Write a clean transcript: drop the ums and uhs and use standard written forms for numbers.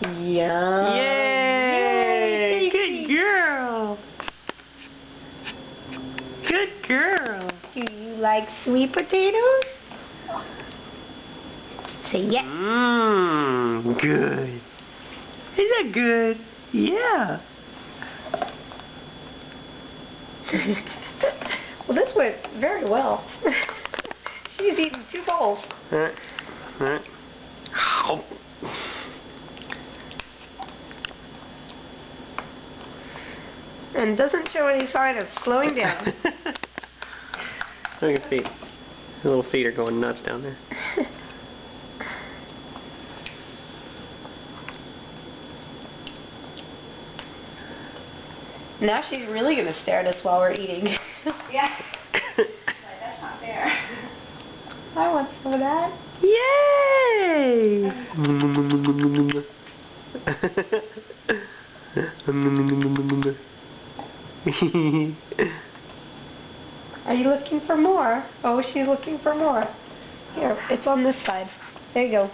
Yum. Yay! Yay, Good girl. Good girl. Do you like sweet potatoes? Say yes. Mmm, good. Is that good? Yeah. Well, this went very well. She's eaten 2 bowls. And doesn't show any sign of slowing down. Look at her feet. Her little feet are going nuts down there. Now she's really going to stare at us while we're eating. Yeah. That's not fair. I want some of that. Yay! Are you looking for more? Oh, she's looking for more. Here, it's on this side. There you go.